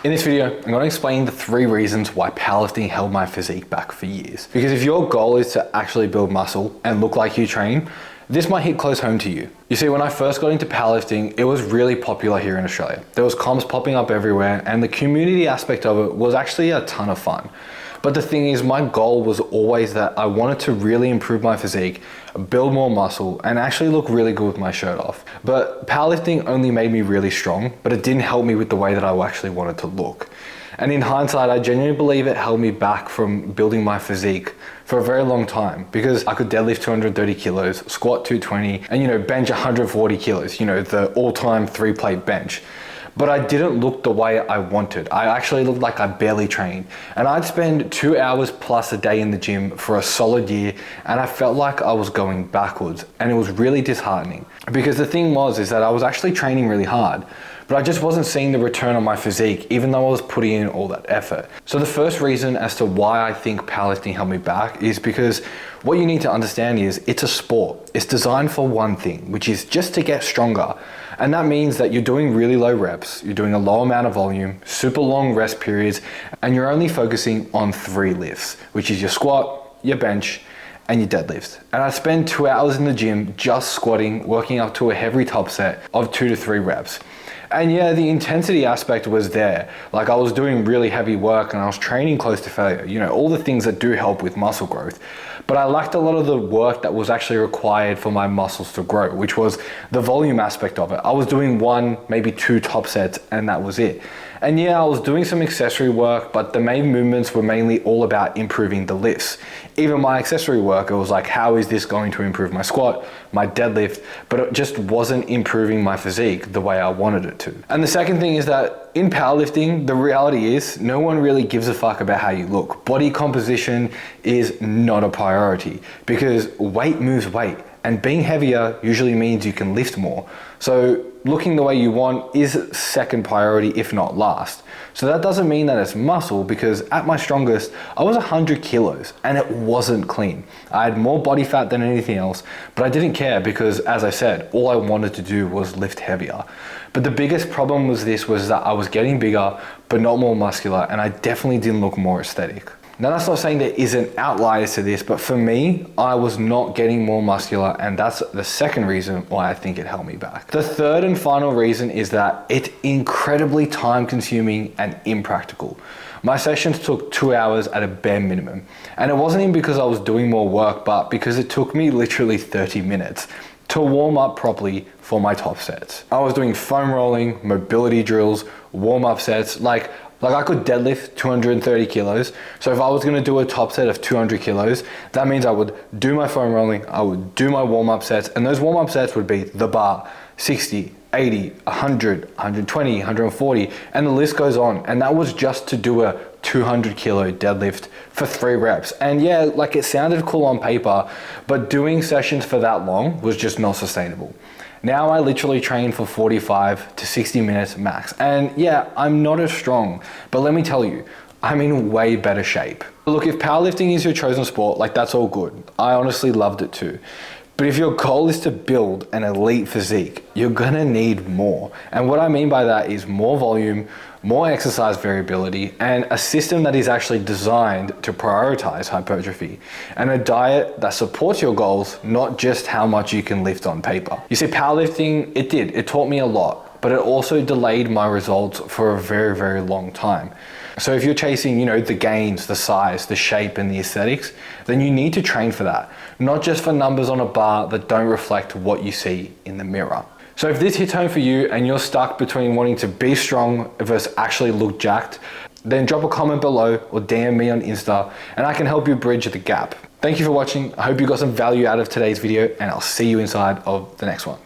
In this video, I'm going to explain the 3 reasons why powerlifting held my physique back for years. Because if your goal is to actually build muscle and look like you train, this might hit close home to you. You see, when I first got into powerlifting, it was really popular here in Australia. There was comps popping up everywhere, and the community aspect of it was actually a ton of fun. But the thing is, my goal was always that I wanted to really improve my physique, build more muscle, and actually look really good with my shirt off. But powerlifting only made me really strong, but it didn't help me with the way that I actually wanted to look. And in hindsight, I genuinely believe it held me back from building my physique for a very long time, because I could deadlift 230 kilos, squat 220, and bench 140 kilos, the all-time 3-plate bench. But I didn't look the way I wanted. I actually looked like I barely trained. And I'd spend 2 hours plus a day in the gym for a solid year, and I felt like I was going backwards, and it was really disheartening. Because the thing is that I was actually training really hard, but I just wasn't seeing the return on my physique, even though I was putting in all that effort. So the first reason as to why I think powerlifting held me back is because what you need to understand is it's a sport. It's designed for one thing, which is just to get stronger. And that means that you're doing really low reps, you're doing a low amount of volume, super long rest periods, and you're only focusing on 3 lifts, which is your squat, your bench, and your deadlift. And I spend 2 hours in the gym just squatting, working up to a heavy top set of 2 to 3 reps. And yeah, the intensity aspect was there. Like, I was doing really heavy work and I was training close to failure, all the things that do help with muscle growth. But I lacked a lot of the work that was actually required for my muscles to grow, which was the volume aspect of it. I was doing 1, maybe 2 top sets, and that was it. And yeah, I was doing some accessory work, but the main movements were mainly all about improving the lifts. Even my accessory work, it was like, how is this going to improve my squat, my deadlift? But it just wasn't improving my physique the way I wanted it to. And the second thing is that in powerlifting, the reality is no one really gives a fuck about how you look. Body composition is not a priority because weight moves weight, and being heavier usually means you can lift more. So looking the way you want is second priority, if not last. So that doesn't mean that it's muscle, because at my strongest, I was 100 kilos and it wasn't clean. I had more body fat than anything else, but I didn't care because, as I said, all I wanted to do was lift heavier. But the biggest problem was that I was getting bigger, but not more muscular, and I definitely didn't look more aesthetic. Now, that's not saying there isn't outliers to this, but for me, I was not getting more muscular, and that's the second reason why I think it held me back. The third and final reason is that it's incredibly time consuming and impractical. My sessions took 2 hours at a bare minimum, and it wasn't even because I was doing more work, but because it took me literally 30 minutes to warm up properly for my top sets. I was doing foam rolling, mobility drills, warm-up sets, like I could deadlift 230 kilos. So if I was gonna do a top set of 200 kilos, that means I would do my foam rolling, I would do my warm-up sets, and those warm-up sets would be the bar, 60, 80, 100, 120, 140, and the list goes on. And that was just to do a 200 kilo deadlift for 3 reps. And yeah, like, it sounded cool on paper, but doing sessions for that long was just not sustainable. Now I literally train for 45 to 60 minutes max. And yeah, I'm not as strong, but let me tell you, I'm in way better shape. Look, if powerlifting is your chosen sport, that's all good. I honestly loved it too. But if your goal is to build an elite physique, you're gonna need more. And what I mean by that is more volume, more exercise variability, and a system that is actually designed to prioritize hypertrophy, and a diet that supports your goals, not just how much you can lift on paper. You see, powerlifting, it taught me a lot, but it also delayed my results for a very, very long time. So if you're chasing, the gains, the size, the shape, and the aesthetics, then you need to train for that, not just for numbers on a bar that don't reflect what you see in the mirror. So if this hits home for you and you're stuck between wanting to be strong versus actually look jacked, then drop a comment below or DM me on Insta and I can help you bridge the gap. Thank you for watching. I hope you got some value out of today's video, and I'll see you inside of the next one.